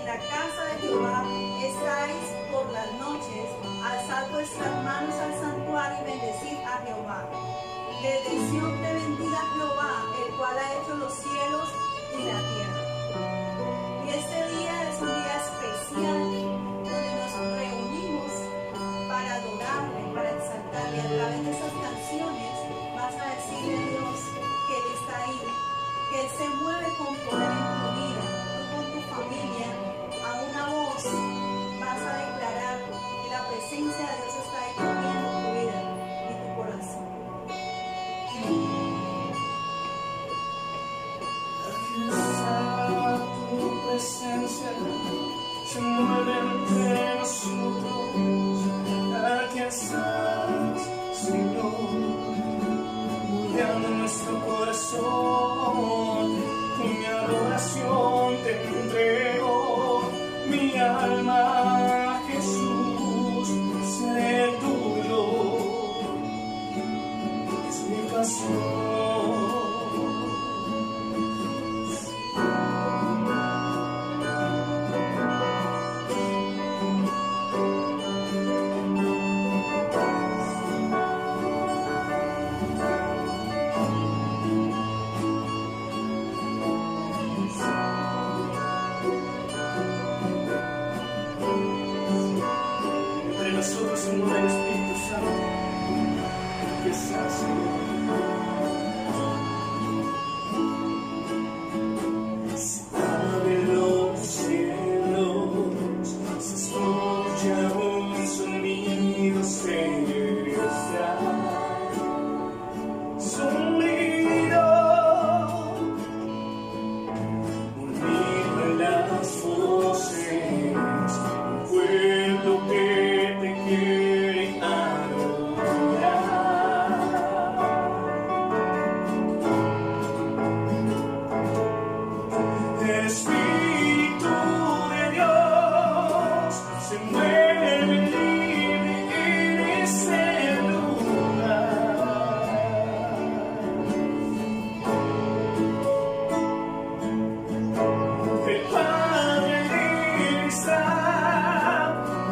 la casa de Jehová estáis por las noches, alzad vuestras manos al santuario y bendecid a Jehová. Desde Sión te bendiga Jehová, el cual ha hecho los cielos y la tierra. Y este día es un día especial donde nos reunimos para adorarle, para exaltarle. A través de esas canciones vas a decirle a Dios que Él está ahí, que Él se mueve con poder en tu vida, tú con tu familia. A una voz vas a declarar que la presencia de Dios está ahí cubriendo tu vida y tu corazón. Aquí está tu presencia, se mueve entre nosotros. Aquí estás, Señor, moldeando nuestro corazón. Con mi adoración te entrego mi alma, Jesús, seré tuyo, es mi pasión. Nosotros en el Espíritu Santo, que está, Señor. Se abren los cielos, se escucha un sonido celestial, sonido, unido en las voces, un pueblo que quiere adorar. El Espíritu de Dios se mueve libre en ese lugar. El Padre está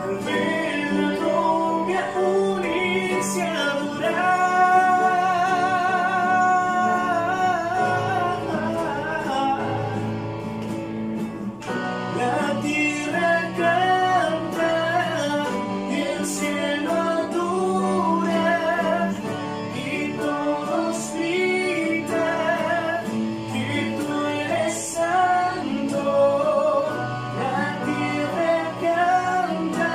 al ver la novia unirse a adorar. La tierra canta, el cielo adora y todos gritan que tú eres santo. La tierra canta,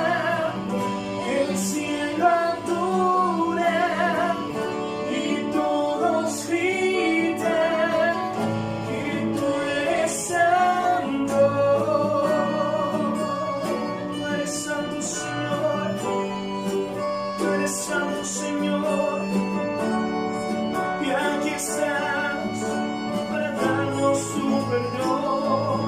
el cielo adora y todos gritan que tú eres santo. Tú eres santo, Señor. Tú eres santo, Señor. Y aquí estás para darnos tu perdón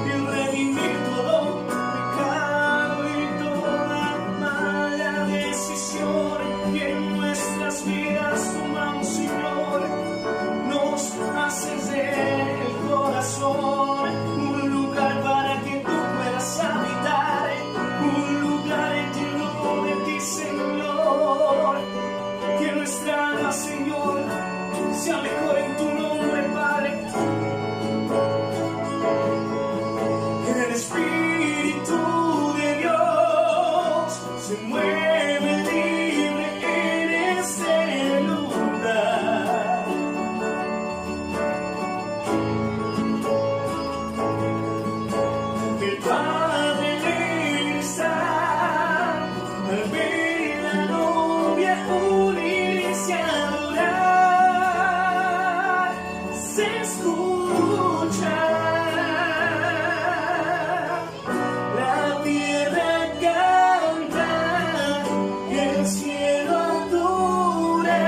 y redimir todo pecado y toda mala decisión que en nuestras vidas tomamos, Señor. Nos haces del corazón un lugar para que tú puedas habitar, un lugar lleno de ti, Señor. Que nuestra alma, Señor, sea mejor en tu nombre, Padre. El Espíritu de Dios se mueve libre en este lugar. El Padre está al ver la novia unirse a adorar. Se escucha la tierra canta, el cielo adora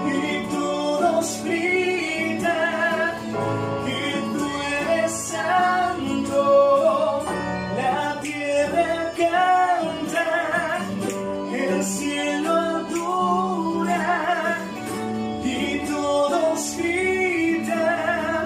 y todos gritan que tú eres santo. La tierra canta, el cielo adora y todos gritan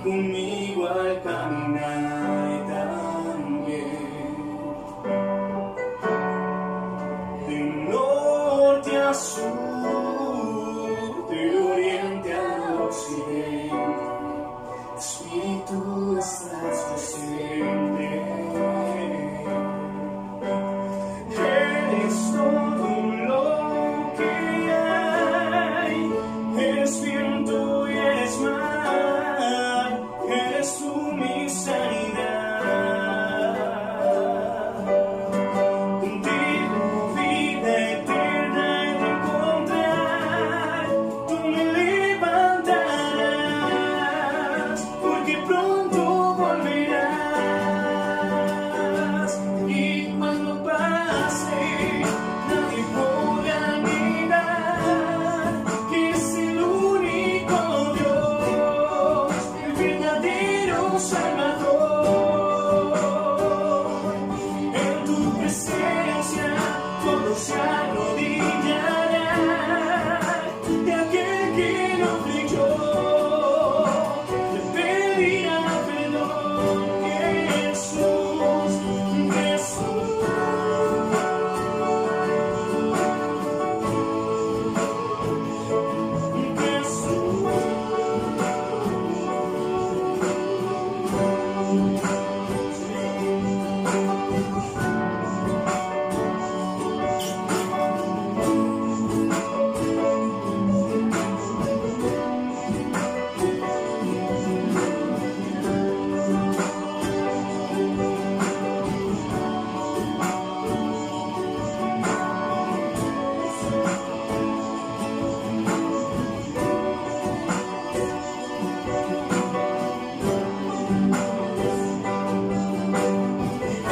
conmigo al caminar también. De norte a sur, de oriente a occidente, Espíritu estás presente. Eres todo lo que hay, eres viento y eres mar, eres tú mi sanidad. Contigo vida eterna he de encontrar, tú me levantarás, porque pronto volverás. Y cuando pase, nadie podrá negar que es el único Dios, el verdadero Salvador. En tu presencia todo se arrodillará, y aquel que no creyó le pedirá perdón. Jesús, Jesús.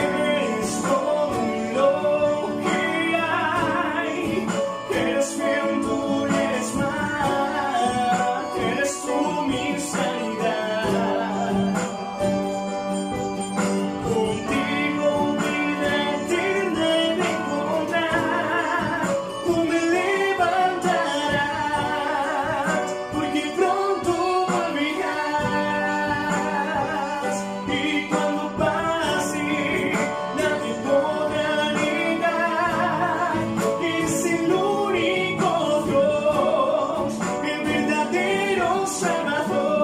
Eres todo lo que hay, eres viento y eres mar, eres tú mi sanidad. Contigo vida eterna he de encontrar, tú me levantarás, porque pronto volverás. Y cuando pase, nadie podrá negar que es el único Dios, el verdadero Salvador.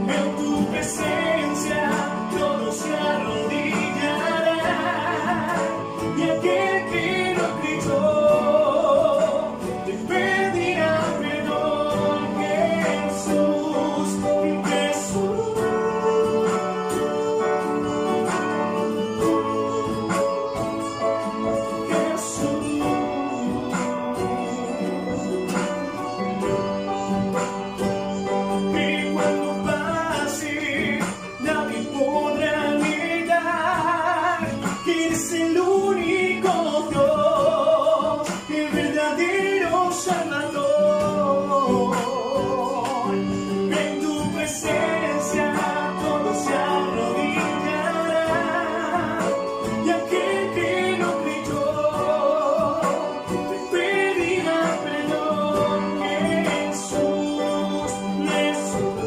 En tu presencia todo se arrodillará, y aquel que no creyó te pedirá perdón. Jesús, Jesús. Y cuando pase, nadie podrá negar que eres el único Dios, el verdadero Salvador. En tu presencia todo se arrodillará, y aquel que no creyó te pedirá perdón. Jesús, Jesús.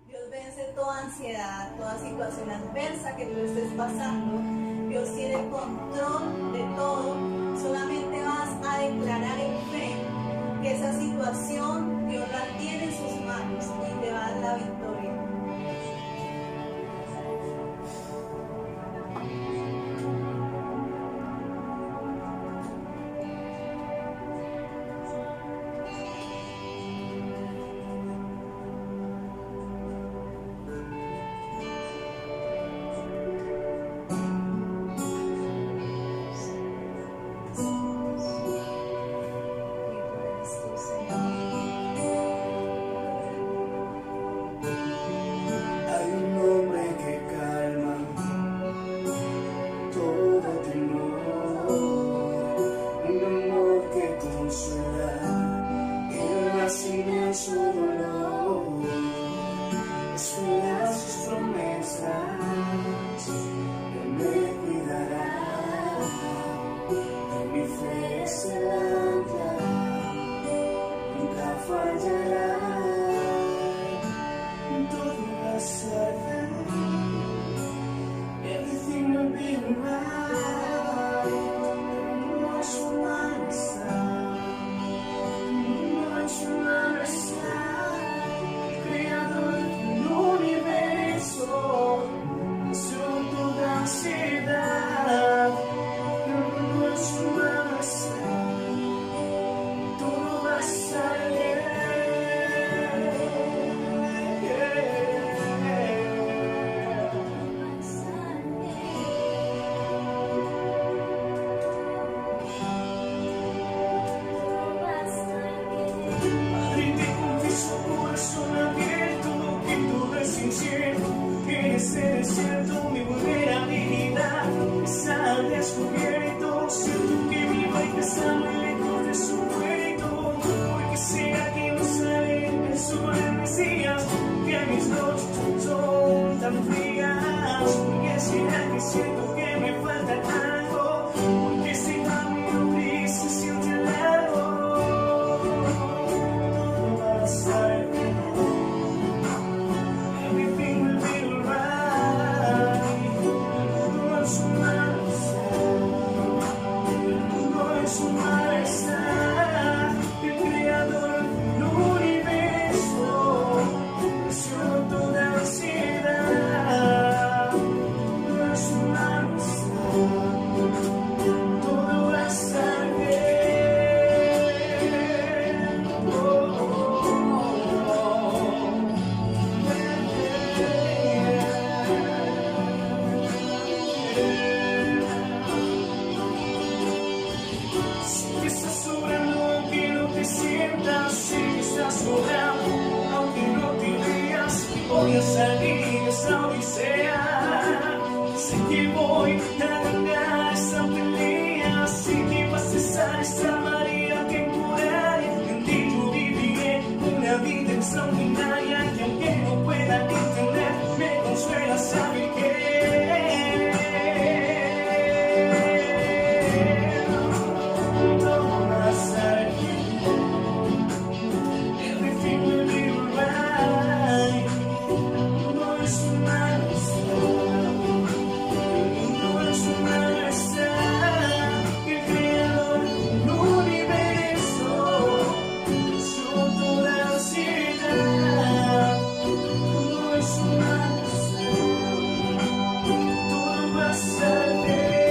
Dios vence toda ansiedad, toda situación adversa que tú estés pasando. Dios tiene control de todo. Solamente vas a declarar en fe que esa situación Dios la tiene en sus manos y te va a dar la victoria. Y tú eres tú, Señor. tan frías? Porque será que siento que me falta algo? Porque si cambio gris se siente largo. Todo va a estar bien. Everything will be alright. El mundo en su mano está. El mundo en su mano está. El creador del universo creció toda ansiedad. El mundo en su mano está. Todo va a estar bien. Oh, oh, Sé que estás sobrando aunque no te sientas. Sé que estás sobrando aunque no te veas. Voy a salir de esta odisea. Sé que voy a ganar esta pelea. Sé que vas a cesar esta marea temporal. En ti yo viviré una vida extraordinaria. Y aunque no pueda entender, me consuela saber que todo va a estar bien. Everything will be alright. El mundo en su mano está. El mundo en su mano está. El creador del universo creció toda ansiedad. El mundo en su mano está. Todo va a estar bien. Todo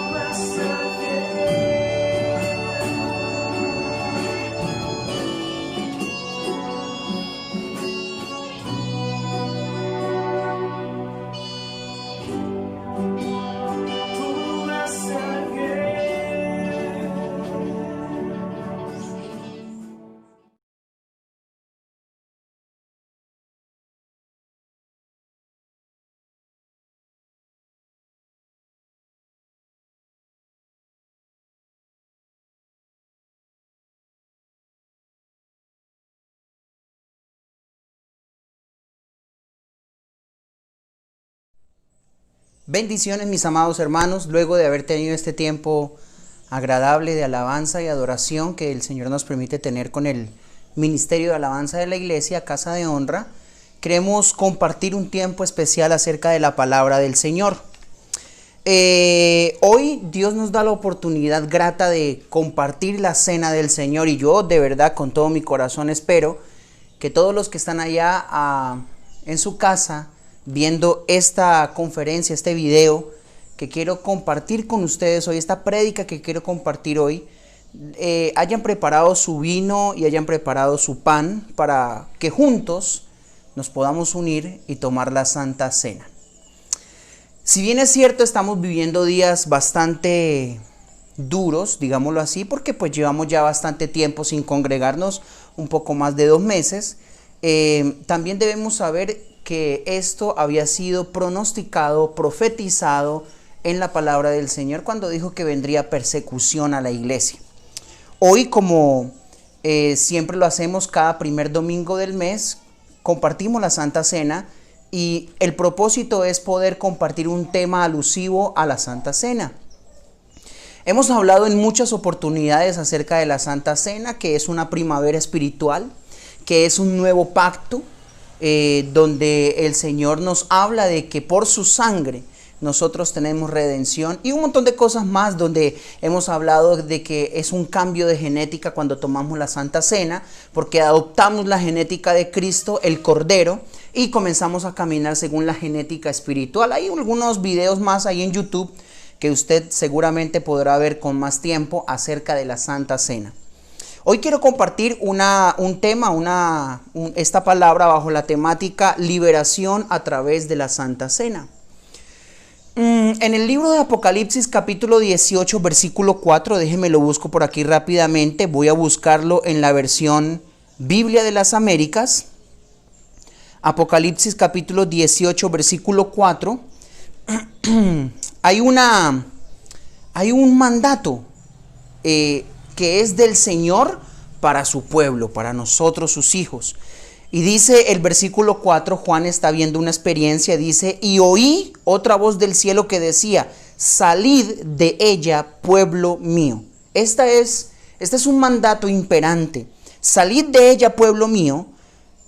va a estar bien. Todo va a estar bien. Bendiciones, mis amados hermanos, luego de haber tenido este tiempo agradable de alabanza y adoración que el Señor nos permite tener con el Ministerio de Alabanza de la Iglesia, Casa de Honra, queremos compartir un tiempo especial acerca de la palabra del Señor. Hoy Dios nos da la oportunidad grata de compartir la cena del Señor y yo de verdad con todo mi corazón espero que todos los que están allá en su casa viendo esta conferencia, este video que quiero compartir con ustedes hoy, esta prédica que quiero compartir hoy, hayan preparado su vino y hayan preparado su pan para que juntos nos podamos unir y tomar la Santa Cena. Si bien es cierto, estamos viviendo días bastante duros, digámoslo así, porque pues llevamos ya bastante tiempo sin congregarnos, un poco más de 2 meses, también debemos saber que esto había sido pronosticado, profetizado en la palabra del Señor cuando dijo que vendría persecución a la iglesia. Hoy, como siempre lo hacemos cada primer domingo del mes, compartimos la Santa Cena y el propósito es poder compartir un tema alusivo a la Santa Cena. Hemos hablado en muchas oportunidades acerca de la Santa Cena, que es una primavera espiritual, que es un nuevo pacto, donde el Señor nos habla de que por su sangre nosotros tenemos redención y un montón de cosas más, donde hemos hablado de que es un cambio de genética cuando tomamos la Santa Cena, porque adoptamos la genética de Cristo, el Cordero, y comenzamos a caminar según la genética espiritual. Hay algunos videos más ahí en YouTube que usted seguramente podrá ver con más tiempo acerca de la Santa Cena. Hoy quiero compartir esta palabra bajo la temática liberación a través de la Santa Cena. En el libro de Apocalipsis capítulo 18 versículo 4, déjeme lo busco por aquí rápidamente, voy a buscarlo en la versión Biblia de las Américas. Apocalipsis capítulo 18 versículo 4, hay un mandato que es del Señor para su pueblo, para nosotros sus hijos. Y dice el versículo 4, Juan está viendo una experiencia, dice: y oí otra voz del cielo que decía: salid de ella, pueblo mío. Este es un mandato imperante. Salid de ella, pueblo mío,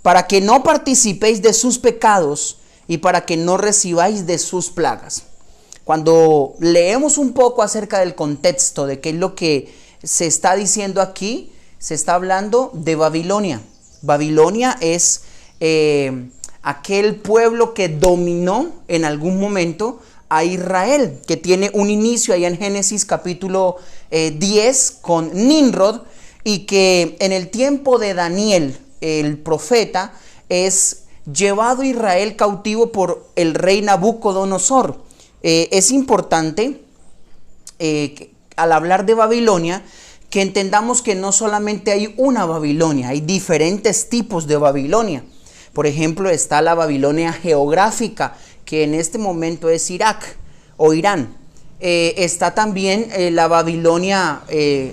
para que no participéis de sus pecados y para que no recibáis de sus plagas. Cuando leemos un poco acerca del contexto de qué es lo que se está diciendo aquí, se está hablando de Babilonia. Babilonia es aquel pueblo que dominó en algún momento a Israel, que tiene un inicio allá en Génesis capítulo 10 con Nimrod, y que en el tiempo de Daniel, el profeta, es llevado Israel cautivo por el rey Nabucodonosor. Es importante al hablar de Babilonia que entendamos que no solamente hay una Babilonia, hay diferentes tipos de Babilonia. Por ejemplo, está la Babilonia geográfica, que en este momento es Irak o Irán. Está también la Babilonia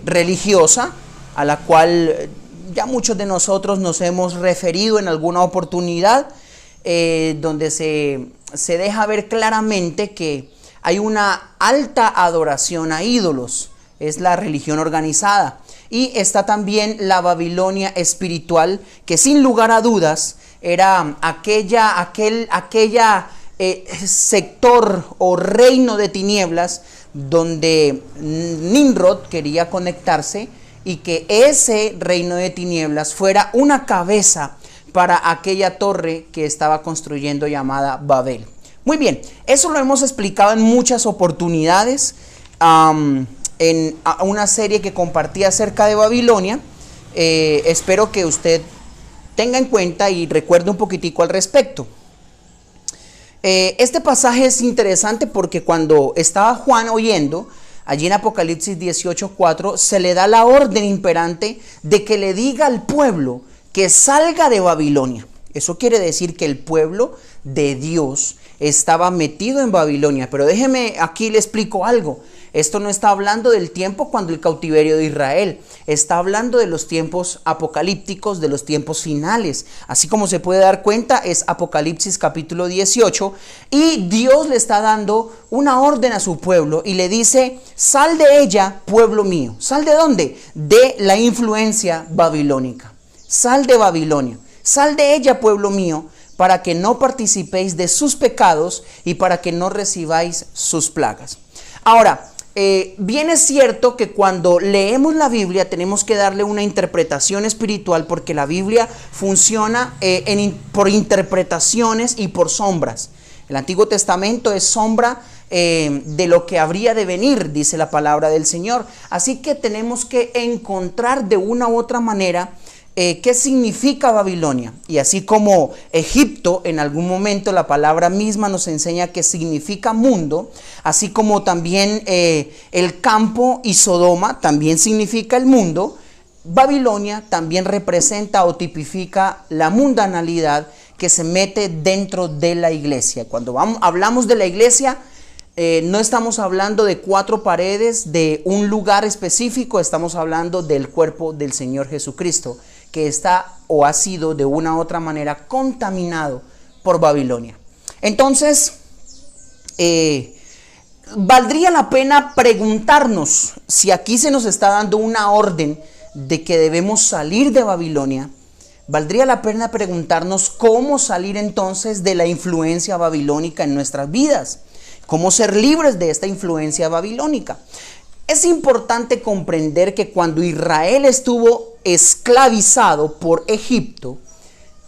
religiosa, a la cual ya muchos de nosotros nos hemos referido en alguna oportunidad, donde se deja ver claramente que hay una alta adoración a ídolos. Es la religión organizada. Y está también la Babilonia espiritual, que sin lugar a dudas era aquel sector o reino de tinieblas donde Nimrod quería conectarse, y que ese reino de tinieblas fuera una cabeza para aquella torre que estaba construyendo llamada Babel. Muy bien, eso lo hemos explicado en muchas oportunidades, en una serie que compartí acerca de Babilonia. Espero que usted tenga en cuenta y recuerde un poquitico al respecto. Este pasaje es interesante porque cuando estaba Juan oyendo, allí en Apocalipsis 18:4, se le da la orden imperante de que le diga al pueblo que salga de Babilonia. Eso quiere decir que el pueblo de Dios estaba metido en Babilonia. Pero déjeme, aquí le explico algo. Esto no está hablando del tiempo cuando el cautiverio de Israel, está hablando de los tiempos apocalípticos, de los tiempos finales. Así como se puede dar cuenta, es Apocalipsis capítulo 18, y Dios le está dando una orden a su pueblo y le dice: sal de ella, pueblo mío. ¿Sal de dónde? De la influencia babilónica. Sal de Babilonia. Sal de ella, pueblo mío, para que no participéis de sus pecados y para que no recibáis sus plagas. Ahora, bien es cierto que cuando leemos la Biblia tenemos que darle una interpretación espiritual, porque la Biblia funciona por interpretaciones y por sombras. El Antiguo Testamento es sombra de lo que habría de venir, dice la palabra del Señor. Así que tenemos que encontrar de una u otra manera qué significa Babilonia. Y así como Egipto, en algún momento la palabra misma nos enseña que significa mundo, así como también el campo y Sodoma también significa el mundo, Babilonia también representa o tipifica la mundanalidad que se mete dentro de la iglesia. Cuando hablamos de la iglesia, no estamos hablando de 4 paredes, de un lugar específico, estamos hablando del cuerpo del Señor Jesucristo, que está o ha sido de una u otra manera contaminado por Babilonia. Entonces, valdría la pena preguntarnos si aquí se nos está dando una orden de que debemos salir de Babilonia. Valdría la pena preguntarnos cómo salir entonces de la influencia babilónica en nuestras vidas, cómo ser libres de esta influencia babilónica. Es importante comprender que cuando Israel estuvo esclavizado por Egipto,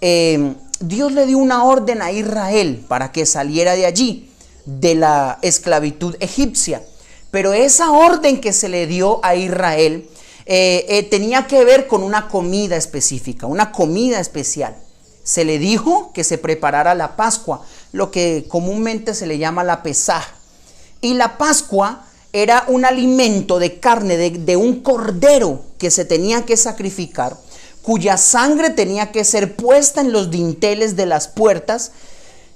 Dios le dio una orden a Israel para que saliera de allí, de la esclavitud egipcia. Pero esa orden que se le dio a Israel tenía que ver con una comida específica, una comida especial. Se le dijo que se preparara la Pascua, lo que comúnmente se le llama la Pesaj. Y la Pascua era un alimento de carne de un cordero que se tenía que sacrificar, cuya sangre tenía que ser puesta en los dinteles de las puertas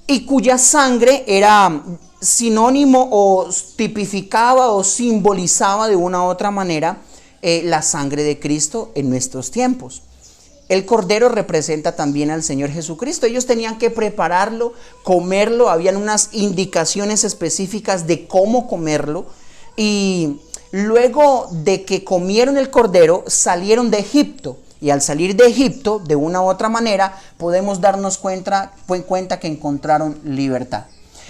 y cuya sangre era sinónimo o tipificaba o simbolizaba de una u otra manera la sangre de Cristo en nuestros tiempos. El cordero representa también al Señor Jesucristo. Ellos tenían que prepararlo, comerlo, habían unas indicaciones específicas de cómo comerlo, y luego de que comieron el cordero salieron de Egipto. Y al salir de Egipto, de una u otra manera, podemos darnos cuenta que encontraron libertad.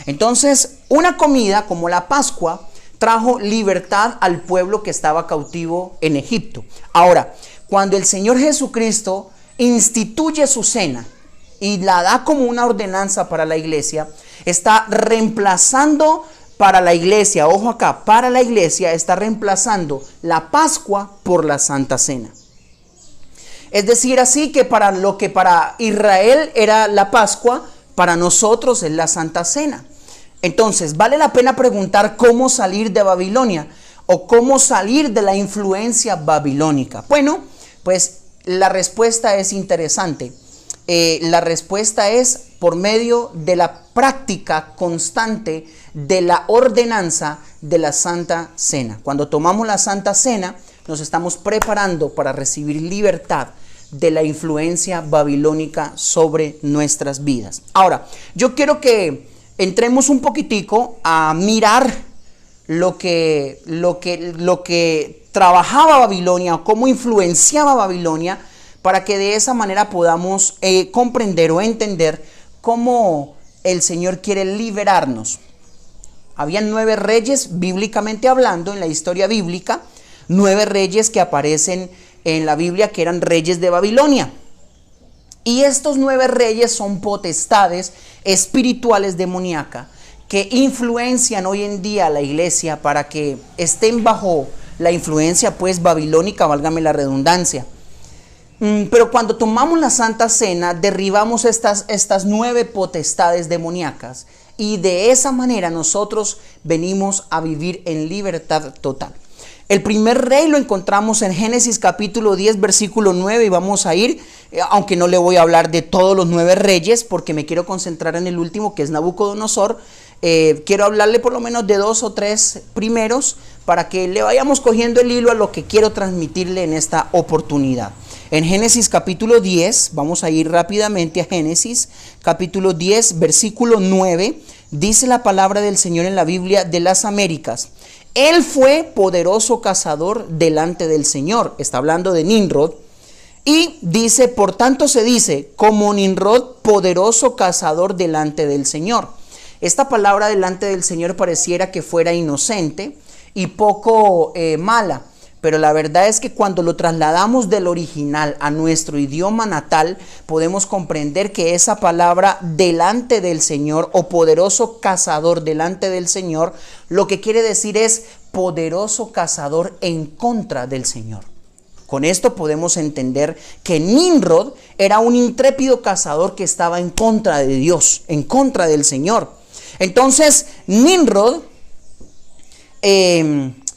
Entonces, una comida como la Pascua trajo libertad al pueblo que estaba cautivo en Egipto. Ahora, cuando el Señor Jesucristo instituye su cena y la da como una ordenanza para la iglesia, está reemplazando para la iglesia, ojo acá, para la iglesia está reemplazando la Pascua por la Santa Cena. Es decir, así que para lo que para Israel era la Pascua, para nosotros es la Santa Cena. Entonces, vale la pena preguntar cómo salir de Babilonia o cómo salir de la influencia babilónica. Bueno, pues la respuesta es interesante. La respuesta es por medio de la práctica constante de la ordenanza de la Santa Cena. Cuando tomamos la Santa Cena, nos estamos preparando para recibir libertad de la influencia babilónica sobre nuestras vidas. Ahora, yo quiero que entremos un poquitico a mirar lo que trabajaba Babilonia o cómo influenciaba Babilonia, para que de esa manera podamos comprender o entender cómo el Señor quiere liberarnos. Habían 9 reyes, bíblicamente hablando, en la historia bíblica, 9 reyes que aparecen en la Biblia que eran reyes de Babilonia. Y estos 9 reyes son potestades espirituales demoníacas que influencian hoy en día a la iglesia para que estén bajo la influencia pues babilónica, válgame la redundancia. Pero cuando tomamos la Santa Cena, derribamos estas 9 potestades demoníacas, y de esa manera nosotros venimos a vivir en libertad total. El primer rey lo encontramos en Génesis capítulo 10, versículo 9, y vamos a ir, aunque no le voy a hablar de todos los 9 reyes, porque me quiero concentrar en el último, que es Nabucodonosor. Quiero hablarle por lo menos de 2 o 3 primeros, para que le vayamos cogiendo el hilo a lo que quiero transmitirle en esta oportunidad. En Génesis capítulo 10, vamos a ir rápidamente a Génesis capítulo 10, versículo 9, dice la palabra del Señor en la Biblia de las Américas: Él fue poderoso cazador delante del Señor. Está hablando de Nimrod. Y dice, por tanto se dice, como Nimrod, poderoso cazador delante del Señor. Esta palabra delante del Señor pareciera que fuera inocente y poco mala. Pero la verdad es que cuando lo trasladamos del original a nuestro idioma natal, podemos comprender que esa palabra delante del Señor o poderoso cazador delante del Señor, lo que quiere decir es poderoso cazador en contra del Señor. Con esto podemos entender que Nimrod era un intrépido cazador que estaba en contra de Dios, en contra del Señor. Entonces, Nimrod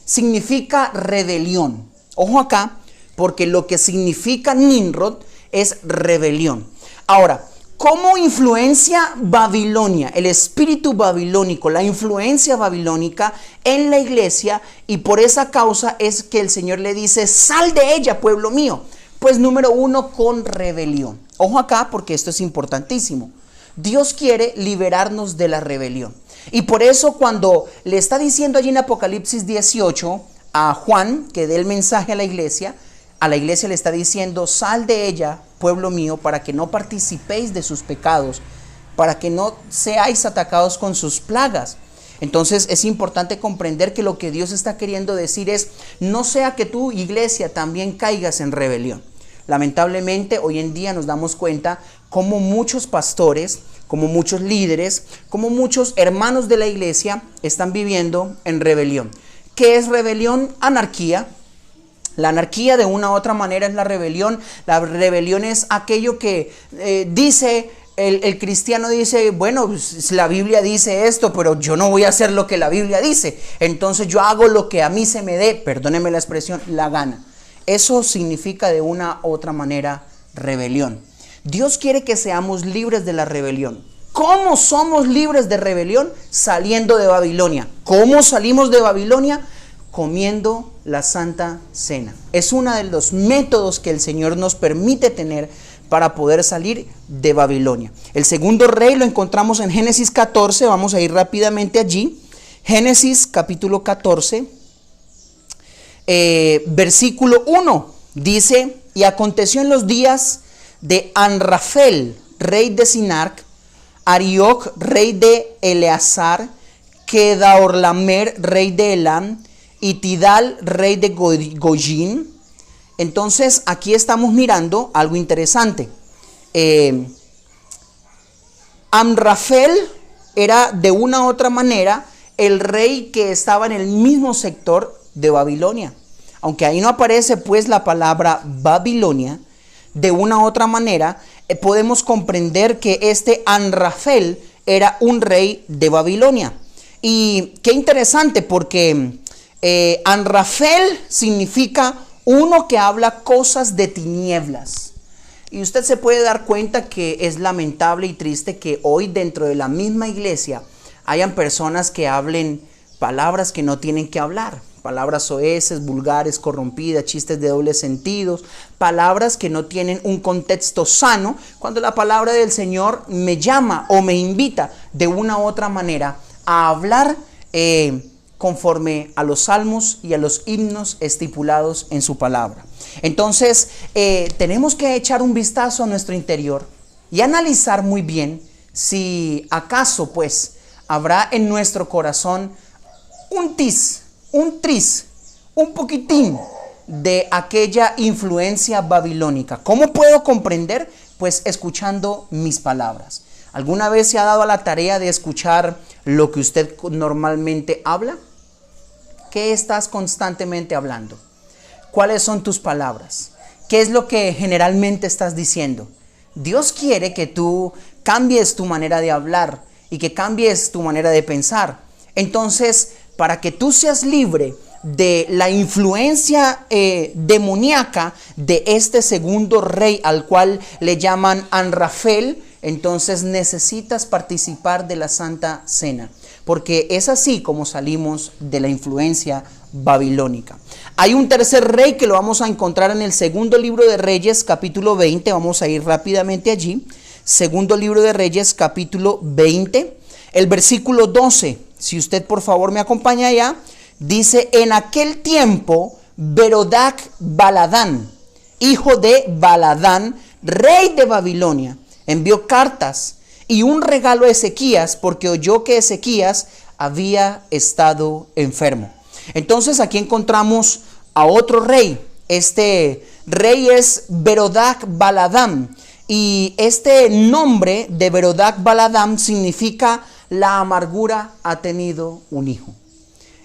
significa rebelión. Ojo acá, porque lo que significa Nimrod es rebelión. Ahora, ¿cómo influencia Babilonia, el espíritu babilónico, la influencia babilónica en la iglesia? Y por esa causa es que el Señor le dice, sal de ella, pueblo mío. Pues número 1, con rebelión. Ojo acá, porque esto es importantísimo. Dios quiere liberarnos de la rebelión. Y por eso cuando le está diciendo allí en Apocalipsis 18 a Juan que dé el mensaje a la iglesia le está diciendo, sal de ella, pueblo mío, para que no participéis de sus pecados, para que no seáis atacados con sus plagas. Entonces es importante comprender que lo que Dios está queriendo decir es, no sea que tu iglesia también caigas en rebelión. Lamentablemente hoy en día nos damos cuenta como muchos pastores, como muchos líderes, como muchos hermanos de la iglesia están viviendo en rebelión. ¿Qué es rebelión? Anarquía. La anarquía de una u otra manera es la rebelión. La rebelión es aquello que dice el cristiano, dice, bueno, pues, la Biblia dice esto, pero yo no voy a hacer lo que la Biblia dice. Entonces yo hago lo que a mí se me dé, perdónenme la expresión, la gana. Eso significa de una u otra manera rebelión. Dios quiere que seamos libres de la rebelión. ¿Cómo somos libres de rebelión? Saliendo de Babilonia. ¿Cómo salimos de Babilonia? Comiendo la Santa Cena. Es uno de los métodos que el Señor nos permite tener para poder salir de Babilonia. El segundo rey lo encontramos en Génesis 14. Vamos a ir rápidamente allí. Génesis capítulo 14, versículo 1. Dice: y aconteció en los días de Anrafel, rey de Sinar, Arioc, rey de Eleazar, Kedaorlamer, rey de Elam, y Tidal, rey de Goyim. Entonces aquí estamos mirando algo interesante. Amrafel era de una u otra manera el rey que estaba en el mismo sector de Babilonia. Aunque ahí no aparece pues la palabra Babilonia, de una u otra manera podemos comprender que este Anrafel era un rey de Babilonia. Y qué interesante, porque Anrafel significa uno que habla cosas de tinieblas. Y usted se puede dar cuenta que es lamentable y triste que hoy dentro de la misma iglesia hayan personas que hablen palabras que no tienen que hablar. Palabras soeces, vulgares, corrompidas, chistes de doble sentido, palabras que no tienen un contexto sano, cuando la palabra del Señor me llama o me invita de una u otra manera a hablar conforme a los salmos y a los himnos estipulados en su palabra. Entonces tenemos que echar un vistazo a nuestro interior y analizar muy bien si acaso pues habrá en nuestro corazón un tris, un poquitín de aquella influencia babilónica. ¿Cómo puedo comprender? Pues escuchando mis palabras. ¿Alguna vez se ha dado a la tarea de escuchar lo que usted normalmente habla? ¿Qué estás constantemente hablando? ¿Cuáles son tus palabras? ¿Qué es lo que generalmente estás diciendo? Dios quiere que tú cambies tu manera de hablar y que cambies tu manera de pensar. Entonces, para que tú seas libre de la influencia demoníaca de este segundo rey al cual le llaman Anrafel, entonces necesitas participar de la Santa Cena, porque es así como salimos de la influencia babilónica. Hay un tercer rey que lo vamos a encontrar en el segundo libro de Reyes, capítulo 20. Vamos a ir rápidamente allí. Segundo libro de Reyes, capítulo 20, el versículo 12. Si usted por favor me acompaña allá, dice: en aquel tiempo Berodac Baladán, hijo de Baladán, rey de Babilonia, envió cartas y un regalo a Ezequías, porque oyó que Ezequías había estado enfermo. Entonces aquí encontramos a otro rey. Este rey es Berodac Baladán, y este nombre de Berodac Baladán significa: la amargura ha tenido un hijo.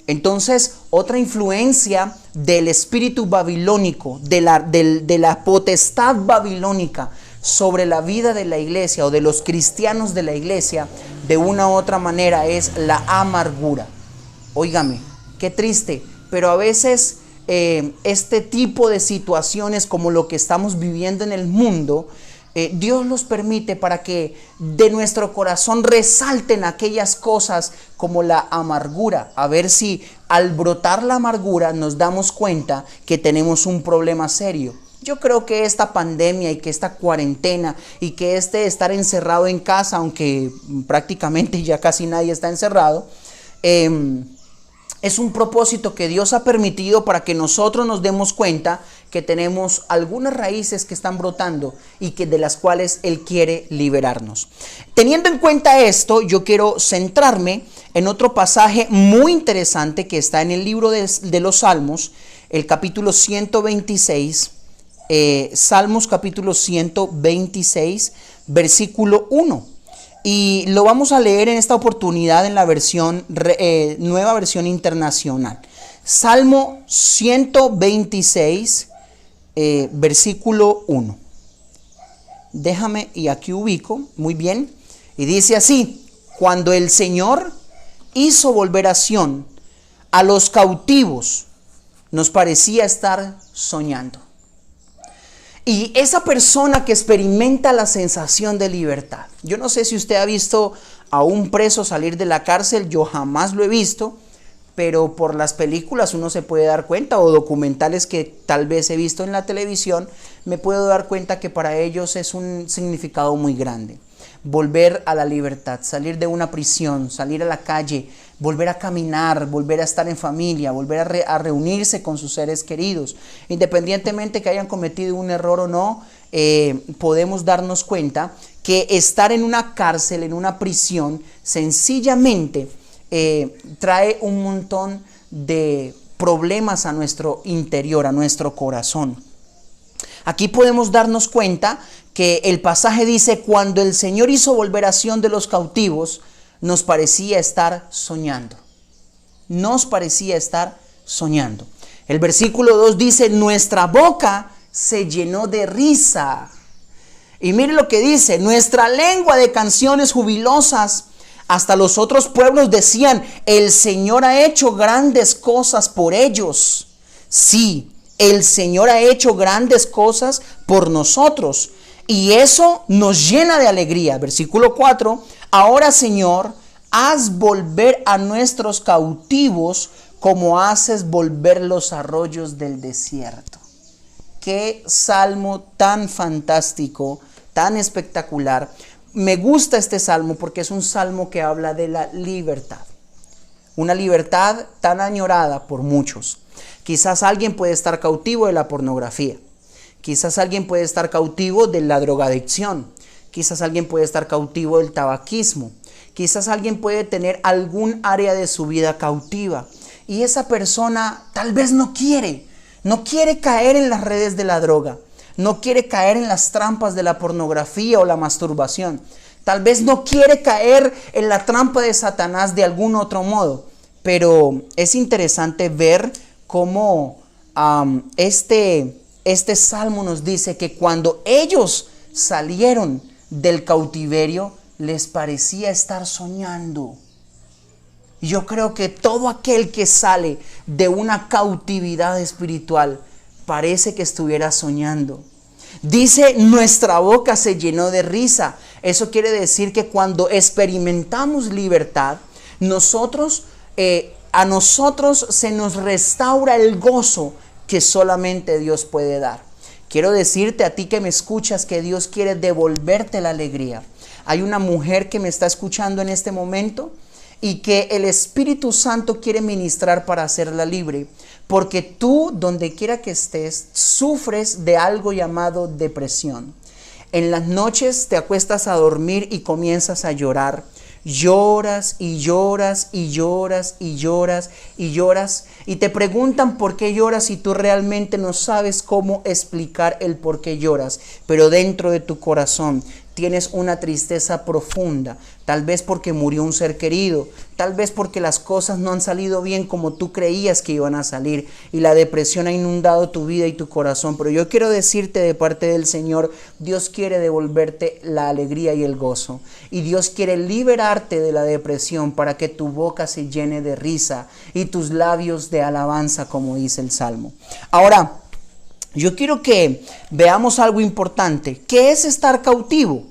Entonces, otra influencia del espíritu babilónico, de la potestad babilónica sobre la vida de la iglesia o de los cristianos de la iglesia, de una u otra manera, es la amargura. Óigame, qué triste, pero a veces este tipo de situaciones como lo que estamos viviendo en el mundo, Dios los permite para que de nuestro corazón resalten aquellas cosas como la amargura. A ver si al brotar la amargura nos damos cuenta que tenemos un problema serio. Yo creo que esta pandemia y que esta cuarentena y que estar encerrado en casa, aunque prácticamente ya casi nadie está encerrado, es un propósito que Dios ha permitido para que nosotros nos demos cuenta que tenemos algunas raíces que están brotando y que de las cuales Él quiere liberarnos. Teniendo en cuenta esto, yo quiero centrarme en otro pasaje muy interesante que está en el libro de los Salmos, el capítulo 126, Salmos capítulo 126, versículo 1. Y lo vamos a leer en esta oportunidad en la versión nueva versión internacional. Salmo 126, versículo 1. Déjame, y aquí ubico, muy bien. Y dice así: cuando el Señor hizo volver a Sión a los cautivos, nos parecía estar soñando. Y esa persona que experimenta la sensación de libertad. Yo no sé si usted ha visto a un preso salir de la cárcel, yo jamás lo he visto, pero por las películas uno se puede dar cuenta, o documentales que tal vez he visto en la televisión, me puedo dar cuenta que para ellos es un significado muy grande. Volver a la libertad, salir de una prisión, salir a la calle, volver a caminar, volver a estar en familia, volver a reunirse con sus seres queridos. Independientemente que hayan cometido un error o no, podemos darnos cuenta que estar en una cárcel, en una prisión, sencillamente trae un montón de problemas a nuestro interior, a nuestro corazón. Aquí podemos darnos cuenta que el pasaje dice: cuando el Señor hizo volver a Sión de los cautivos, nos parecía estar soñando. Nos parecía estar soñando. El versículo 2 dice: nuestra boca se llenó de risa. Y mire lo que dice: nuestra lengua de canciones jubilosas. Hasta los otros pueblos decían: el Señor ha hecho grandes cosas por ellos. Sí, el Señor ha hecho grandes cosas por nosotros. Y eso nos llena de alegría. Versículo 4. Ahora, Señor, haz volver a nuestros cautivos como haces volver los arroyos del desierto. Qué salmo tan fantástico, tan espectacular. Me gusta este salmo porque es un salmo que habla de la libertad. Una libertad tan añorada por muchos. Quizás alguien puede estar cautivo de la pornografía. Quizás alguien puede estar cautivo de la drogadicción. Quizás alguien puede estar cautivo del tabaquismo. Quizás alguien puede tener algún área de su vida cautiva. Y esa persona tal vez no quiere caer en las redes de la droga. No quiere caer en las trampas de la pornografía o la masturbación. Tal vez no quiere caer en la trampa de Satanás de algún otro modo. Pero es interesante ver cómo este salmo nos dice que cuando ellos salieron del cautiverio, les parecía estar soñando. Yo creo que todo aquel que sale de una cautividad espiritual parece que estuviera soñando. Dice: nuestra boca se llenó de risa. Eso quiere decir que cuando experimentamos libertad, a nosotros se nos restaura el gozo que solamente Dios puede dar. Quiero decirte a ti que me escuchas que Dios quiere devolverte la alegría. Hay una mujer que me está escuchando en este momento y que el Espíritu Santo quiere ministrar para hacerla libre. Porque tú, donde quiera que estés, sufres de algo llamado depresión. En las noches te acuestas a dormir y comienzas a llorar. Lloras y lloras y lloras y lloras y lloras. Y te preguntan por qué lloras y tú realmente no sabes cómo explicar el por qué lloras. Pero dentro de tu corazón tienes una tristeza profunda. Tal vez porque murió un ser querido. Tal vez porque las cosas no han salido bien como tú creías que iban a salir. Y la depresión ha inundado tu vida y tu corazón. Pero yo quiero decirte de parte del Señor, Dios quiere devolverte la alegría y el gozo. Y Dios quiere liberarte de la depresión para que tu boca se llene de risa y tus labios de alabanza, como dice el Salmo. Ahora, yo quiero que veamos algo importante. ¿Qué es estar cautivo?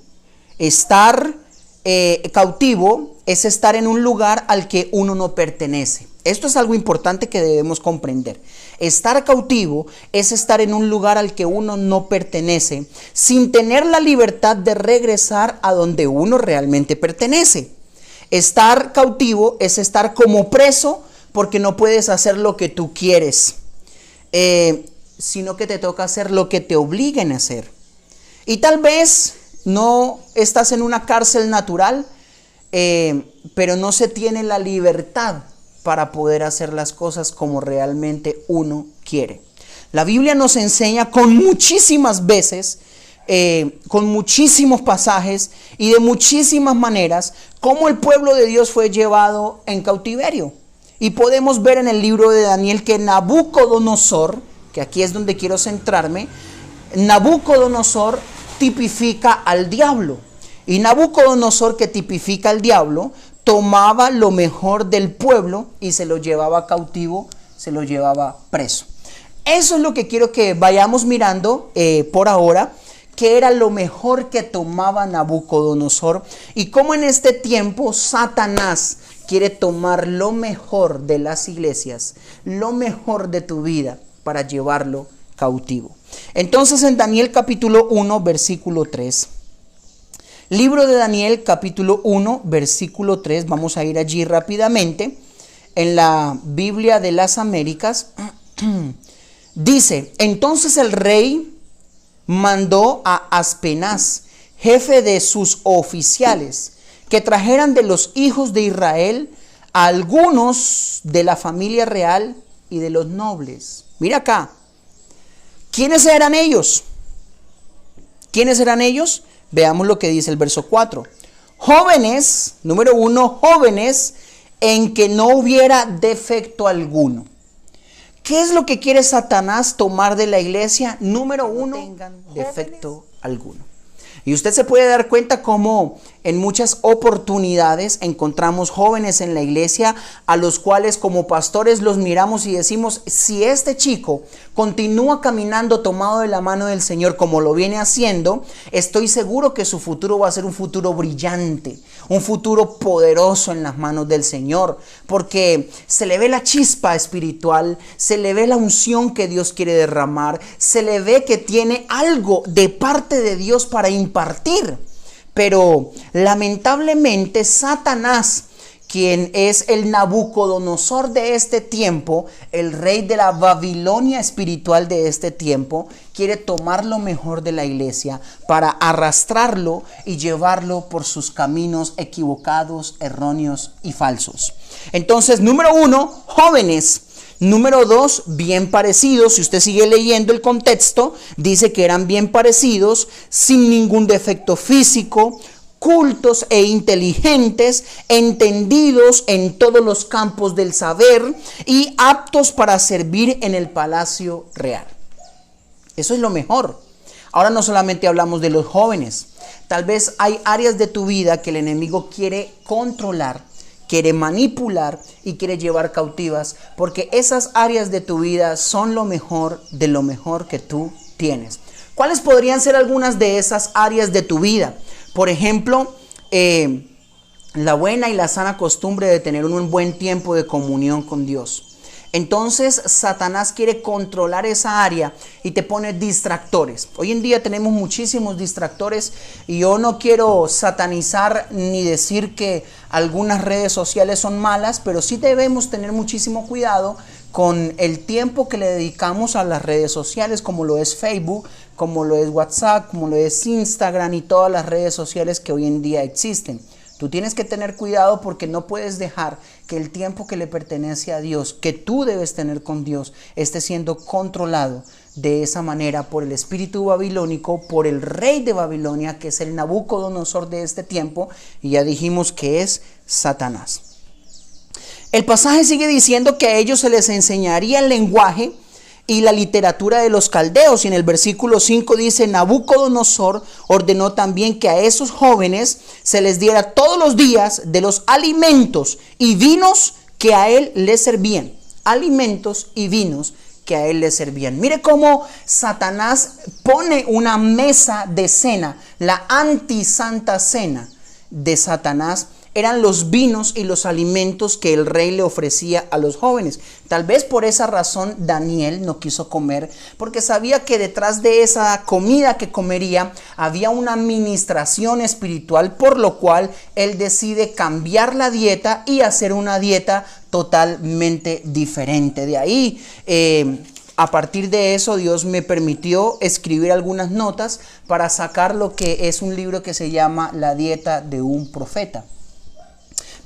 Estar cautivo es estar en un lugar al que uno no pertenece. Esto es algo importante que debemos comprender. Estar cautivo es estar en un lugar al que uno no pertenece, sin tener la libertad de regresar a donde uno realmente pertenece. Estar cautivo es estar como preso porque no puedes hacer lo que tú quieres, sino que te toca hacer lo que te obliguen a hacer. Y tal vez no estás en una cárcel natural, pero no se tiene la libertad para poder hacer las cosas como realmente uno quiere. La Biblia nos enseña con muchísimas veces, con muchísimos pasajes y de muchísimas maneras, cómo el pueblo de Dios fue llevado en cautiverio. Y podemos ver en el libro de Daniel que Nabucodonosor, que aquí es donde quiero centrarme, Nabucodonosor tipifica al diablo. Y Nabucodonosor, que tipifica al diablo, tomaba lo mejor del pueblo y se lo llevaba cautivo, se lo llevaba preso. Eso es lo que quiero que vayamos mirando por ahora, que era lo mejor que tomaba Nabucodonosor y cómo en este tiempo Satanás quiere tomar lo mejor de las iglesias, lo mejor de tu vida para llevarlo cautivo. Entonces en Daniel capítulo 1 versículo 3, libro de Daniel capítulo 1 versículo 3, vamos a ir allí rápidamente en la Biblia de las Américas. Dice: entonces el rey mandó a Aspenaz, jefe de sus oficiales, que trajeran de los hijos de Israel a algunos de la familia real y de los nobles. Mira acá, ¿quiénes eran ellos? ¿Quiénes eran ellos? Veamos lo que dice el verso 4. Jóvenes, número 1, jóvenes en que no hubiera defecto alguno. ¿Qué es lo que quiere Satanás tomar de la iglesia? Número 1, no tengan defecto alguno. Y usted se puede dar cuenta cómo en muchas oportunidades encontramos jóvenes en la iglesia a los cuales como pastores los miramos y decimos: si este chico continúa caminando tomado de la mano del Señor como lo viene haciendo, estoy seguro que su futuro va a ser un futuro brillante, un futuro poderoso en las manos del Señor, porque se le ve la chispa espiritual, se le ve la unción que Dios quiere derramar, se le ve que tiene algo de parte de Dios para impartir. Pero lamentablemente Satanás, quien es el Nabucodonosor de este tiempo, el rey de la Babilonia espiritual de este tiempo, quiere tomar lo mejor de la iglesia para arrastrarlo y llevarlo por sus caminos equivocados, erróneos y falsos. Entonces, número 1, jóvenes. Número 2, bien parecidos. Si usted sigue leyendo el contexto, dice que eran bien parecidos, sin ningún defecto físico, cultos e inteligentes, entendidos en todos los campos del saber y aptos para servir en el palacio real. Eso es lo mejor. Ahora no solamente hablamos de los jóvenes. Tal vez hay áreas de tu vida que el enemigo quiere controlar, quiere manipular y quiere llevar cautivas, porque esas áreas de tu vida son lo mejor de lo mejor que tú tienes. ¿Cuáles podrían ser algunas de esas áreas de tu vida? Por ejemplo, la buena y la sana costumbre de tener un buen tiempo de comunión con Dios. Entonces Satanás quiere controlar esa área y te pone distractores. Hoy en día tenemos muchísimos distractores y yo no quiero satanizar ni decir que algunas redes sociales son malas, pero sí debemos tener muchísimo cuidado con el tiempo que le dedicamos a las redes sociales, como lo es Facebook, como lo es WhatsApp, como lo es Instagram y todas las redes sociales que hoy en día existen. Tú tienes que tener cuidado porque no puedes dejar que el tiempo que le pertenece a Dios, que tú debes tener con Dios, esté siendo controlado de esa manera por el espíritu babilónico, por el rey de Babilonia, que es el Nabucodonosor de este tiempo, y ya dijimos que es Satanás. El pasaje sigue diciendo que a ellos se les enseñaría el lenguaje y la literatura de los caldeos, y en el versículo 5 dice: Nabucodonosor ordenó también que a esos jóvenes se les diera todos los días de los alimentos y vinos que a él le servían. Alimentos y vinos que a él le servían. Mire cómo Satanás pone una mesa de cena, la antisanta cena de Satanás. Eran los vinos y los alimentos que el rey le ofrecía a los jóvenes. Tal vez por esa razón Daniel no quiso comer, porque sabía que detrás de esa comida que comería había una administración espiritual, por lo cual él decide cambiar la dieta y hacer una dieta totalmente diferente. De ahí, a partir de eso, Dios me permitió escribir algunas notas para sacar lo que es un libro que se llama La dieta de un profeta,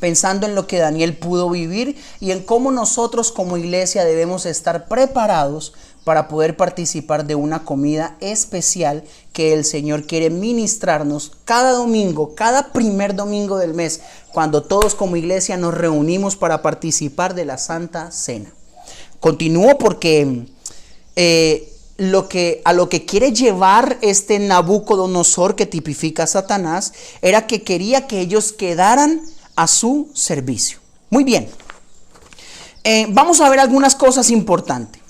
pensando en lo que Daniel pudo vivir y en cómo nosotros como iglesia debemos estar preparados para poder participar de una comida especial que el Señor quiere ministrarnos cada domingo, cada primer domingo del mes, cuando todos como iglesia nos reunimos para participar de la Santa Cena. Continúo porque a lo que quiere llevar este Nabucodonosor, que tipifica a Satanás, era que quería que ellos quedaran a su servicio. Muy bien, vamos a ver algunas cosas importantes.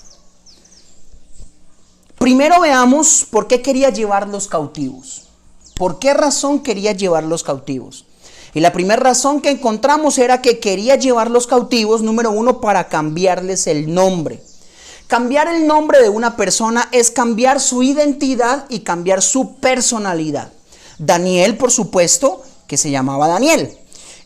Primero veamos por qué quería llevar los cautivos. ¿Por qué razón quería llevar los cautivos? Y la primera razón que encontramos era que quería llevar los cautivos, número uno, para cambiarles el nombre. Cambiar el nombre de una persona es cambiar su identidad y cambiar su personalidad. Daniel, por supuesto, que se llamaba Daniel.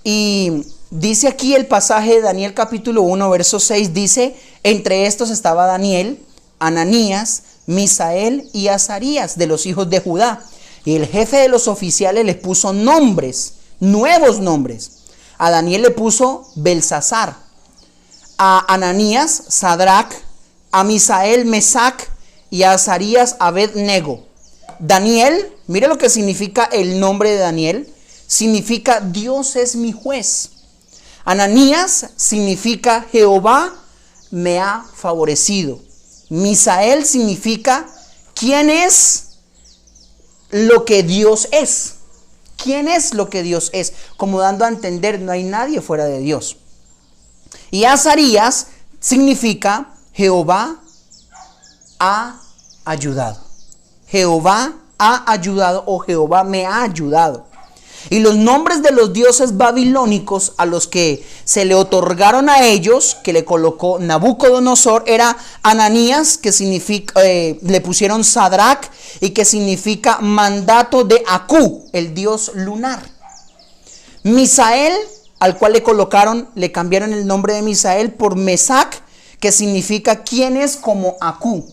Y dice aquí el pasaje de Daniel capítulo 1, verso 6, dice, entre estos estaba Daniel, Ananías, Misael y Azarías de los hijos de Judá. Y el jefe de los oficiales les puso nombres, nuevos nombres. A Daniel le puso Belsasar, a Ananías Sadrac, a Misael Mesac y a Azarías Abed-nego. Daniel, mire lo que significa el nombre de Daniel, significa Dios es mi juez. Ananías significa Jehová me ha favorecido. Misael significa ¿quién es lo que Dios es? ¿Quién es lo que Dios es? Como dando a entender, no hay nadie fuera de Dios. Y Azarías significa Jehová ha ayudado. Jehová ha ayudado o Jehová me ha ayudado. Y los nombres de los dioses babilónicos a los que se le otorgaron a ellos, que le colocó Nabucodonosor, era Ananías, que significa, le pusieron Sadrac, y que significa mandato de Acú, el dios lunar. Misael, al cual le cambiaron el nombre de Misael por Mesac, que significa quién es como Acú.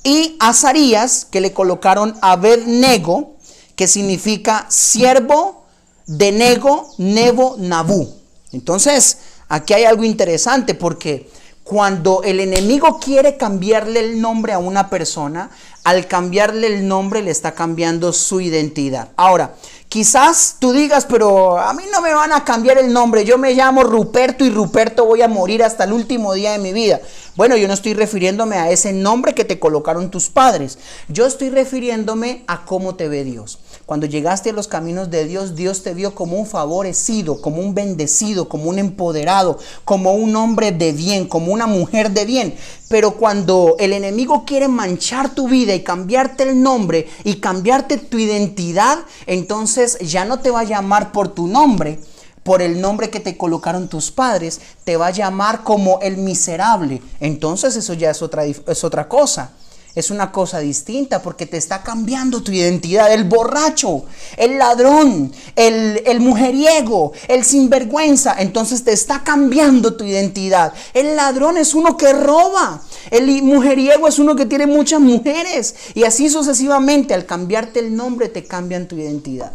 Y Azarías, que le colocaron Abed-nego, que significa siervo de Nego, Nebo, Nabú. Entonces, aquí hay algo interesante, porque cuando el enemigo quiere cambiarle el nombre a una persona, al cambiarle el nombre le está cambiando su identidad. Ahora, quizás tú digas, pero a mí no me van a cambiar el nombre, yo me llamo Ruperto y Ruperto voy a morir hasta el último día de mi vida. Bueno, yo no estoy refiriéndome a ese nombre que te colocaron tus padres, yo estoy refiriéndome a cómo te ve Dios. Cuando llegaste a los caminos de Dios, Dios te vio como un favorecido, como un bendecido, como un empoderado, como un hombre de bien, como una mujer de bien. Pero cuando el enemigo quiere manchar tu vida y cambiarte el nombre y cambiarte tu identidad, entonces ya no te va a llamar por tu nombre, por el nombre que te colocaron tus padres, te va a llamar como el miserable. Entonces eso ya es otra cosa. Es una cosa distinta, porque te está cambiando tu identidad. El borracho, el ladrón, el mujeriego, el sinvergüenza, entonces te está cambiando tu identidad. El ladrón es uno que roba, el mujeriego es uno que tiene muchas mujeres, y así sucesivamente. Al cambiarte el nombre te cambian tu identidad.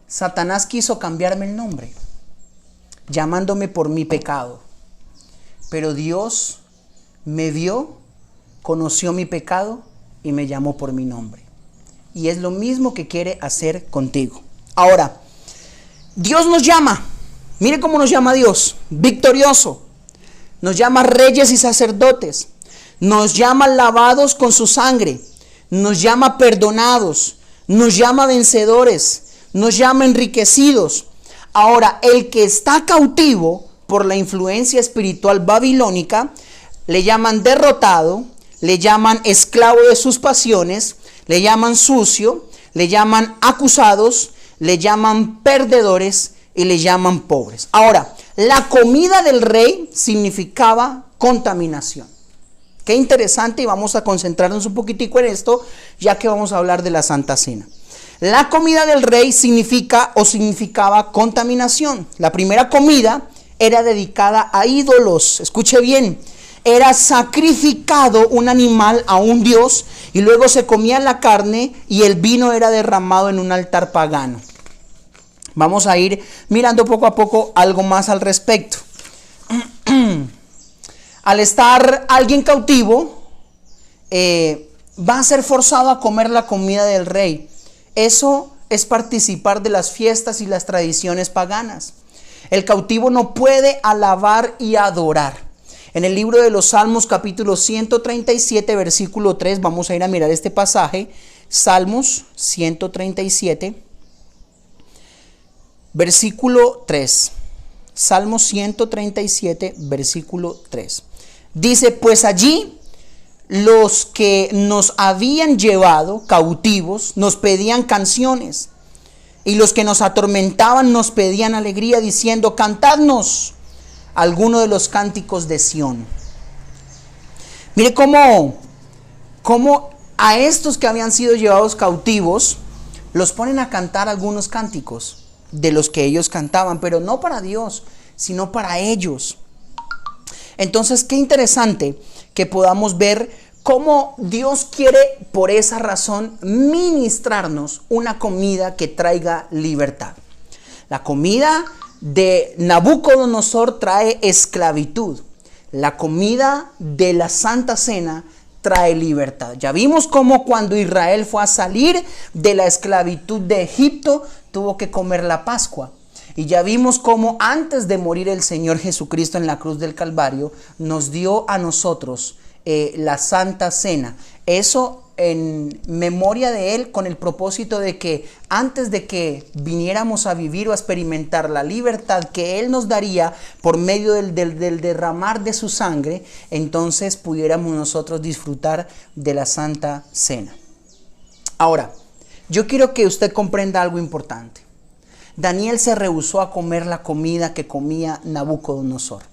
Satanás quiso cambiarme el nombre, llamándome por mi pecado, pero Dios me vio, conoció mi pecado y me llamó por mi nombre. Y es lo mismo que quiere hacer contigo. Ahora, Dios nos llama. Mire cómo nos llama Dios. Victorioso. Nos llama reyes y sacerdotes. Nos llama lavados con su sangre. Nos llama perdonados. Nos llama vencedores. Nos llama enriquecidos. Ahora, el que está cautivo por la influencia espiritual babilónica, le llaman derrotado, le llaman esclavo de sus pasiones, le llaman sucio, le llaman acusados, le llaman perdedores y le llaman pobres. Ahora, la comida del rey significaba contaminación. Qué interesante, y vamos a concentrarnos un poquitico en esto, ya que vamos a hablar de la Santa Cena. La comida del rey significaba contaminación. La primera comida era dedicada a ídolos. Escuche bien. Era sacrificado un animal a un dios, y luego se comía la carne y el vino era derramado en un altar pagano. Vamos a ir mirando poco a poco algo más al respecto. Al estar alguien cautivo, va a ser forzado a comer la comida del rey. Eso es participar de las fiestas y las tradiciones paganas. El cautivo no puede alabar y adorar. En el libro de los Salmos, capítulo 137, versículo 3, vamos a ir a mirar este pasaje. Salmos 137, versículo 3. Salmos 137, versículo 3. Dice, pues allí los que nos habían llevado cautivos nos pedían canciones, y los que nos atormentaban nos pedían alegría, diciendo: cantadnos alguno de los cánticos de Sión. Mire cómo a estos que habían sido llevados cautivos los ponen a cantar algunos cánticos de los que ellos cantaban, pero no para Dios, sino para ellos. Entonces, qué interesante que podamos ver cómo Dios quiere, por esa razón, ministrarnos una comida que traiga libertad. La comida de Nabucodonosor trae esclavitud. La comida de la Santa Cena trae libertad. Ya vimos cómo cuando Israel fue a salir de la esclavitud de Egipto, tuvo que comer la Pascua. Y ya vimos cómo antes de morir el Señor Jesucristo en la cruz del Calvario, nos dio a nosotros la Santa Cena. Eso en memoria de Él, con el propósito de que antes de que viniéramos a vivir o a experimentar la libertad que Él nos daría por medio del derramar de su sangre, entonces pudiéramos nosotros disfrutar de la Santa Cena. Ahora, yo quiero que usted comprenda algo importante. Daniel se rehusó a comer la comida que comía Nabucodonosor.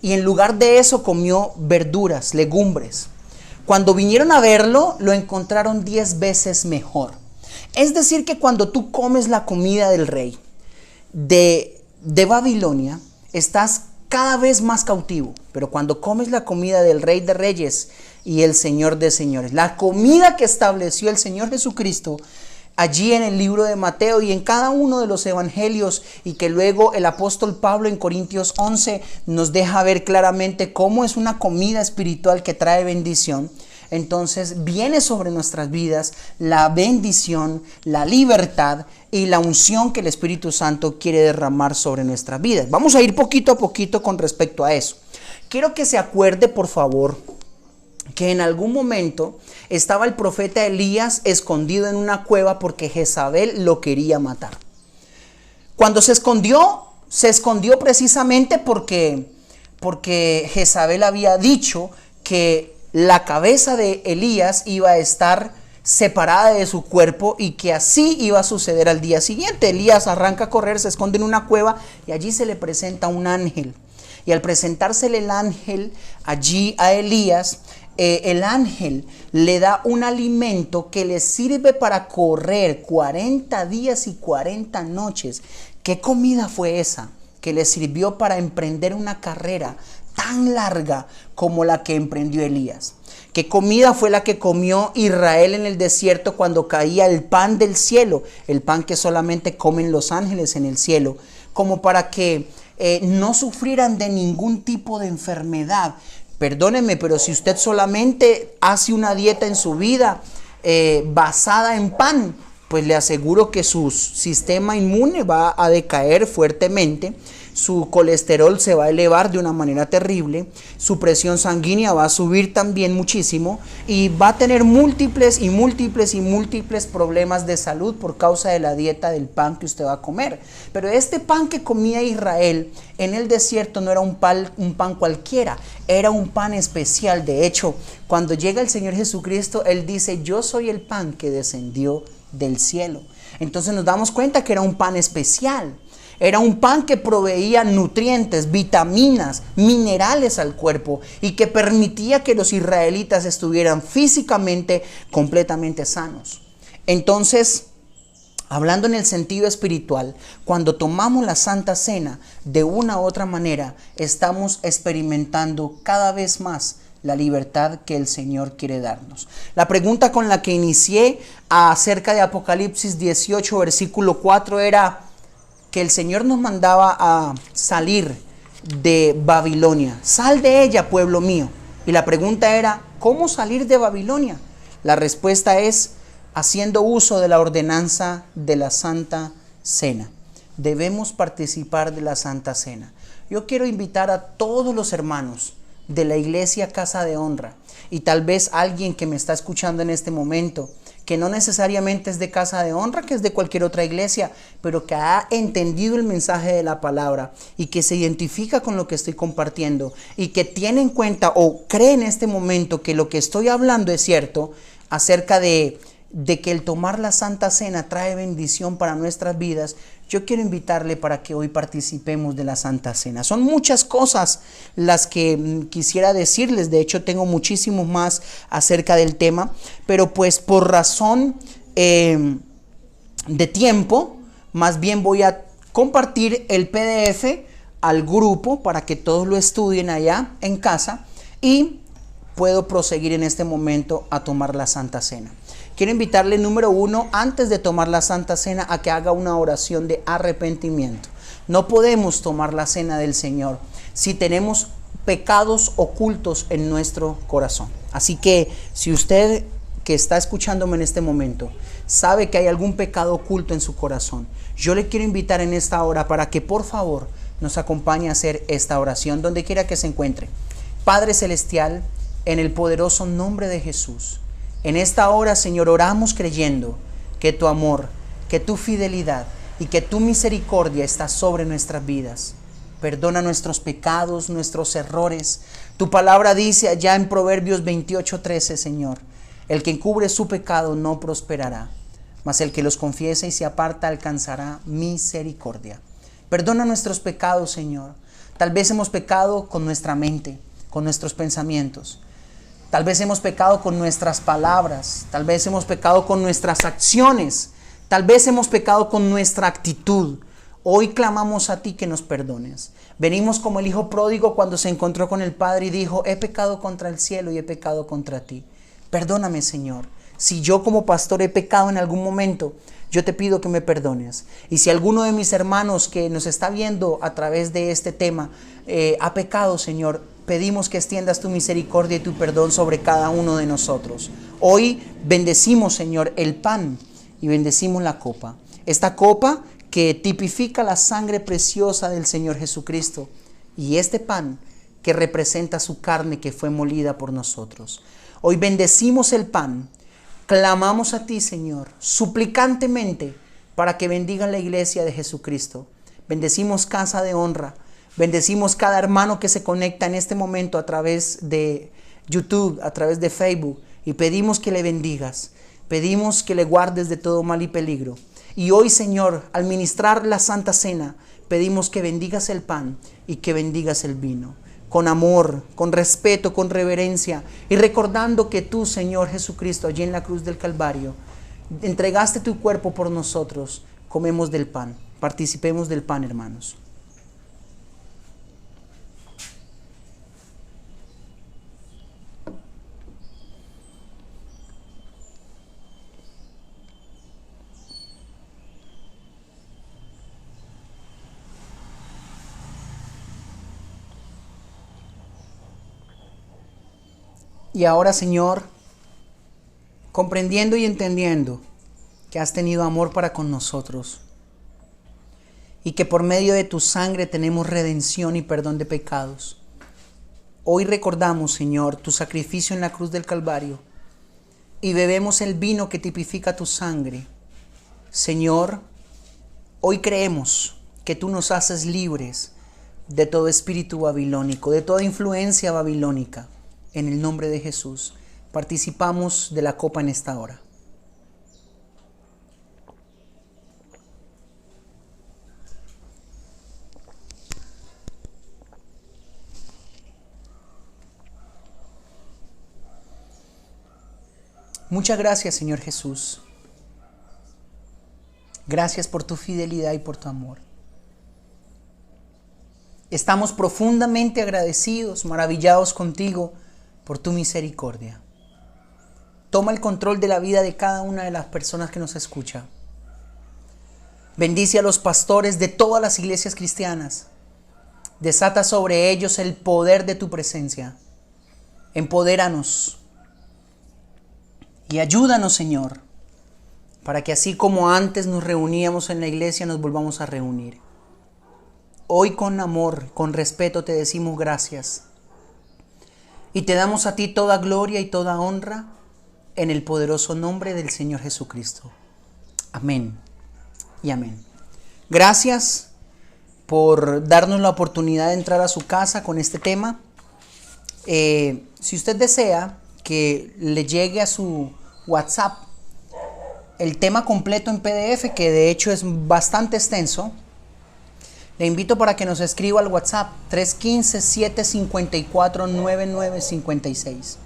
Y en lugar de eso comió verduras, legumbres. Cuando vinieron a verlo, lo encontraron 10 veces mejor. Es decir, que cuando tú comes la comida del rey de Babilonia, estás cada vez más cautivo. Pero cuando comes la comida del Rey de Reyes y el Señor de Señores, la comida que estableció el Señor Jesucristo, allí en el libro de Mateo y en cada uno de los evangelios, y que luego el apóstol Pablo en Corintios 11 nos deja ver claramente cómo es una comida espiritual que trae bendición. Entonces viene sobre nuestras vidas la bendición, la libertad y la unción que el Espíritu Santo quiere derramar sobre nuestras vidas. Vamos a ir poquito a poquito con respecto a eso. Quiero que se acuerde, por favor, que en algún momento estaba el profeta Elías escondido en una cueva porque Jezabel lo quería matar. Cuando se escondió precisamente porque Jezabel había dicho que la cabeza de Elías iba a estar separada de su cuerpo y que así iba a suceder al día siguiente. Elías arranca a correr, se esconde en una cueva y allí se le presenta un ángel. Y al presentársele el ángel allí a Elías, el ángel le da un alimento que le sirve para correr 40 días y 40 noches. ¿Qué comida fue esa que le sirvió para emprender una carrera tan larga como la que emprendió Elías? ¿Qué comida fue la que comió Israel en el desierto cuando caía el pan del cielo? El pan que solamente comen los ángeles en el cielo, como para que no sufrieran de ningún tipo de enfermedad. Perdóneme, pero si usted solamente hace una dieta en su vida basada en pan, pues le aseguro que su sistema inmune va a decaer fuertemente, su colesterol se va a elevar de una manera terrible, su presión sanguínea va a subir también muchísimo y va a tener múltiples problemas de salud por causa de la dieta del pan que usted va a comer. Pero este pan que comía Israel en el desierto no era un pan cualquiera, era un pan especial. De hecho, cuando llega el Señor Jesucristo, Él dice: yo soy el pan que descendió del cielo. Entonces nos damos cuenta que era un pan especial. Era un pan que proveía nutrientes, vitaminas, minerales al cuerpo y que permitía que los israelitas estuvieran físicamente completamente sanos. Entonces, hablando en el sentido espiritual, cuando tomamos la Santa Cena, de una u otra manera, estamos experimentando cada vez más la libertad que el Señor quiere darnos. La pregunta con la que inicié acerca de Apocalipsis 18, versículo 4, era que el Señor nos mandaba a salir de Babilonia. Sal de ella, pueblo mío. Y la pregunta era: ¿cómo salir de Babilonia? La respuesta es haciendo uso de la ordenanza de la Santa Cena. Debemos participar de la Santa Cena. Yo quiero invitar a todos los hermanos de la iglesia Casa de Honra, y tal vez alguien que me está escuchando en este momento que no necesariamente es de Casa de Honra, que es de cualquier otra iglesia, pero que ha entendido el mensaje de la palabra y que se identifica con lo que estoy compartiendo y que tiene en cuenta o cree en este momento que lo que estoy hablando es cierto acerca de que el tomar la Santa Cena trae bendición para nuestras vidas, yo quiero invitarle para que hoy participemos de la Santa Cena. Son muchas cosas las que quisiera decirles, de hecho tengo muchísimos más acerca del tema, pero pues por razón de tiempo, más bien voy a compartir el PDF al grupo para que todos lo estudien allá en casa y puedo proseguir en este momento a tomar la Santa Cena. Quiero invitarle, número 1, antes de tomar la Santa Cena, a que haga una oración de arrepentimiento. No podemos tomar la cena del Señor si tenemos pecados ocultos en nuestro corazón. Así que si usted que está escuchándome en este momento sabe que hay algún pecado oculto en su corazón, yo le quiero invitar en esta hora para que por favor nos acompañe a hacer esta oración donde quiera que se encuentre. Padre Celestial, en el poderoso nombre de Jesús, en esta hora, Señor, oramos creyendo que tu amor, que tu fidelidad y que tu misericordia está sobre nuestras vidas. Perdona nuestros pecados, nuestros errores. Tu palabra dice allá en Proverbios 28:13, Señor, el que encubre su pecado no prosperará, mas el que los confiesa y se aparta alcanzará misericordia. Perdona nuestros pecados, Señor. Tal vez hemos pecado con nuestra mente, con nuestros pensamientos. Tal vez hemos pecado con nuestras palabras, tal vez hemos pecado con nuestras acciones, tal vez hemos pecado con nuestra actitud. Hoy clamamos a ti que nos perdones. Venimos como el hijo pródigo cuando se encontró con el Padre y dijo, he pecado contra el cielo y he pecado contra ti. Perdóname, Señor. Si yo como pastor he pecado en algún momento, yo te pido que me perdones. Y si alguno de mis hermanos que nos está viendo a través de este tema ha pecado, Señor, pedimos que extiendas tu misericordia y tu perdón sobre cada uno de nosotros. Hoy bendecimos, Señor, el pan y bendecimos la copa. Esta copa que tipifica la sangre preciosa del Señor Jesucristo y este pan que representa su carne que fue molida por nosotros. Hoy bendecimos el pan, clamamos a ti, Señor, suplicantemente para que bendiga la iglesia de Jesucristo. Bendecimos Casa de Honra. Bendecimos cada hermano que se conecta en este momento a través de YouTube, a través de Facebook, y pedimos que le bendigas, pedimos que le guardes de todo mal y peligro. Y hoy, Señor, al ministrar la Santa Cena, pedimos que bendigas el pan y que bendigas el vino, con amor, con respeto, con reverencia, y recordando que tú, Señor Jesucristo, allí en la cruz del Calvario, entregaste tu cuerpo por nosotros. Comemos del pan, participemos del pan, hermanos. Y ahora, Señor, comprendiendo y entendiendo que has tenido amor para con nosotros y que por medio de tu sangre tenemos redención y perdón de pecados, hoy recordamos, Señor, tu sacrificio en la cruz del Calvario y bebemos el vino que tipifica tu sangre. Señor, hoy creemos que tú nos haces libres de todo espíritu babilónico, de toda influencia babilónica. En el nombre de Jesús, participamos de la copa en esta hora. Muchas gracias, Señor Jesús. Gracias por tu fidelidad y por tu amor. Estamos profundamente agradecidos, maravillados contigo por tu misericordia. Toma el control de la vida de cada una de las personas que nos escucha. Bendice a los pastores de todas las iglesias cristianas. Desata sobre ellos el poder de tu presencia. Empodéranos y ayúdanos, Señor, para que así como antes nos reuníamos en la iglesia, nos volvamos a reunir. Hoy con amor, con respeto te decimos gracias. Y te damos a ti toda gloria y toda honra en el poderoso nombre del Señor Jesucristo. Amén y amén. Gracias por darnos la oportunidad de entrar a su casa con este tema. Si usted desea que le llegue a su WhatsApp el tema completo en PDF, que de hecho es bastante extenso, le invito para que nos escriba al WhatsApp 315-754-9956.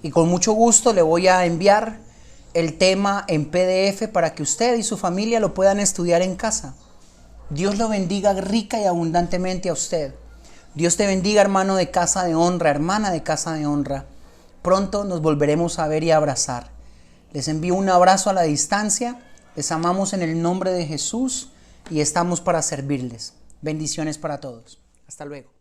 Y con mucho gusto le voy a enviar el tema en PDF para que usted y su familia lo puedan estudiar en casa. Dios lo bendiga rica y abundantemente a usted. Dios te bendiga, hermano de casa de honra, hermana de casa de honra. Pronto nos volveremos a ver y a abrazar. Les envío un abrazo a la distancia. Les amamos en el nombre de Jesús y estamos para servirles. Bendiciones para todos. Hasta luego.